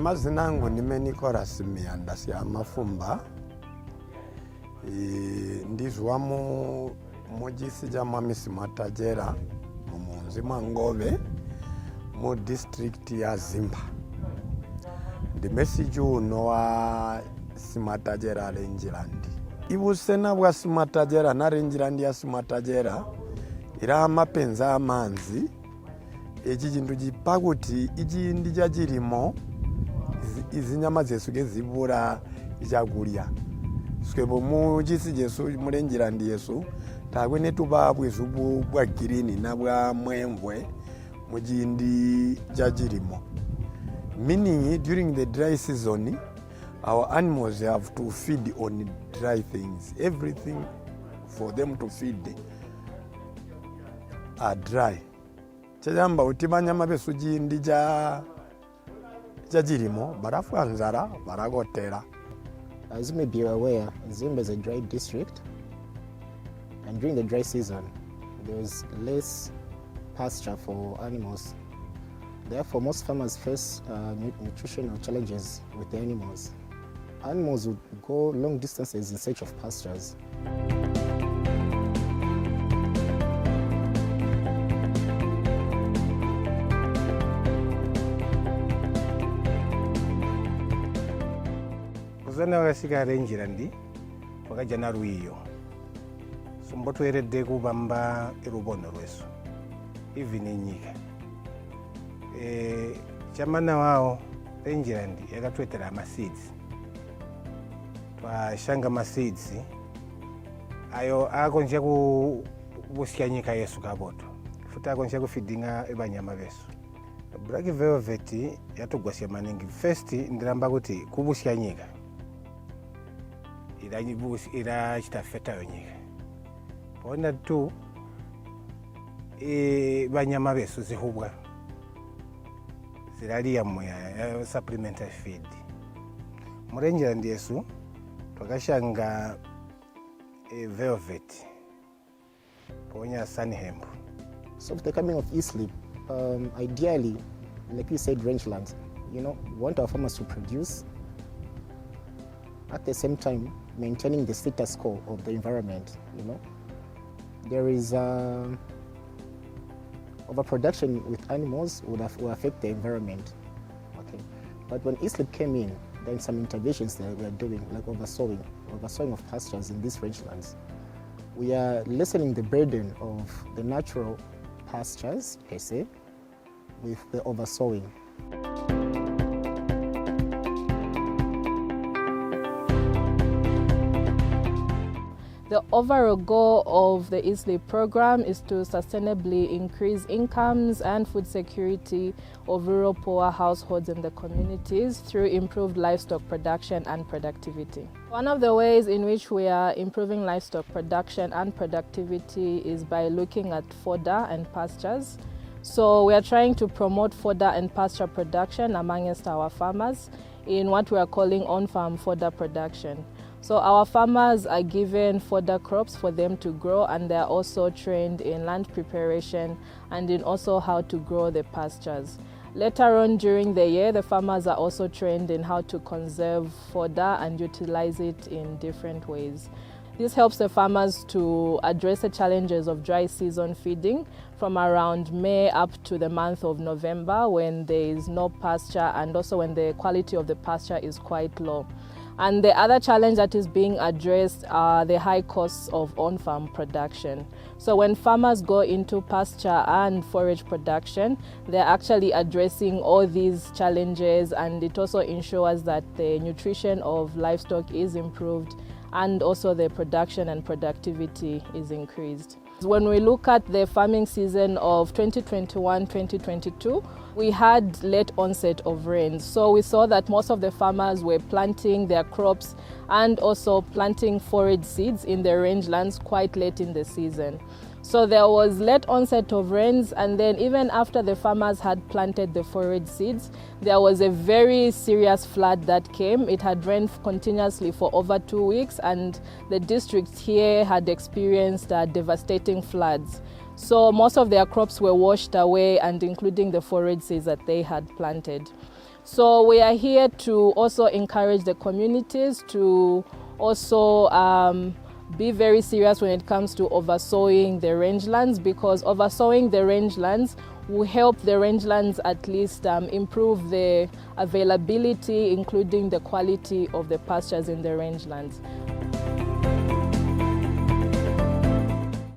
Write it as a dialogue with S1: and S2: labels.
S1: Mazina yangu nimenikora simia ndasi ya mafumba. Ndizwa mujisija mwamisi matajera mumunzima ngove mu district ya Zimba. Ndimesiji uno wa simatajera rangeland. Ibusena bwa simatajera na rangeland ya simatajera ira mapenza amanzi. Echi chintu chipakuti ichi ndija chirimo izinyama zesu gezibura ichakulya. Swebo mujisi jesu mu rangeland yesu takwene tubabwe zubu bwa green na bwa mwemvwe mujindi jajirimo. Meaning during the dry season our animals have to feed on dry things. Everything for them to feed are dry. Chajamba utibanyama besu jindi jajirimo barafu anzara baragotera.
S2: As you may be aware, Zimba is a dry district, and during the dry season, there is less pasture for animals. Therefore, most farmers face nutritional challenges with the animals. Animals would go long distances in search of pastures.
S3: Kuzana wakasika rangeland wakajana ruiyo. Sumbotu erede kubamba irubono rwesu. Hivi ni nyika. Chamana wao rangeland yakatwetera seeds. Twashanga seeds ayo akonja kubusya nyika yesu kaboto. Futa akonja kufidinga ebanyama besu. Black velvet yatugwasya maningi. First ndiramba kuti kubusya nyika ila chitafeta yonyika. Pona tu banyama besu zihubwa ziralia moya supplementary feed. Mu rangeland yesu twakashanga velvet ponya sunhemp.
S2: So with the coming of e-sleep, ideally, like you said, rangelands, we want our farmers to produce, at the same time maintaining the status quo of the environment. There is overproduction with animals will affect the environment. Okay, but when e-sleep came in, then some interventions that we are doing, like oversowing of pastures in these rangelands. We are lessening the burden of the natural pastures per se with the oversowing.
S4: The overall goal of the e-sleep program is to sustainably increase incomes and food security of rural poor households in the communities through improved livestock production and productivity. One of the ways in which we are improving livestock production and productivity is by looking at fodder and pastures. So we are trying to promote fodder and pasture production amongst our farmers in what we are calling on-farm fodder production. So our farmers are given fodder crops for them to grow, and they are also trained in land preparation and in also how to grow the pastures. Later on during the year, the farmers are also trained in how to conserve fodder and utilize it in different ways. This helps the farmers to address the challenges of dry season feeding from around May up to the month of November, when there is no pasture and also when the quality of the pasture is quite low. And the other challenge that is being addressed are the high costs of on-farm production. So when farmers go into pasture and forage production, they're actually addressing all these challenges, and it also ensures that the nutrition of livestock is improved and also the production and productivity is increased. When we look at the farming season of 2021-2022, we had late onset of rains. So we saw that most of the farmers were planting their crops and also planting forage seeds in their rangelands quite late in the season. So there was late onset of rains, and then even after the farmers had planted the forage seeds, there was a very serious flood that came. It had rained continuously for over 2 weeks, and the district here had experienced devastating floods. So most of their crops were washed away, and including the forage seeds that they had planted. So we are here to also encourage the communities to also be very serious when it comes to oversowing the rangelands, because oversowing the rangelands will help the rangelands at least improve the availability, including the quality of the pastures in the rangelands.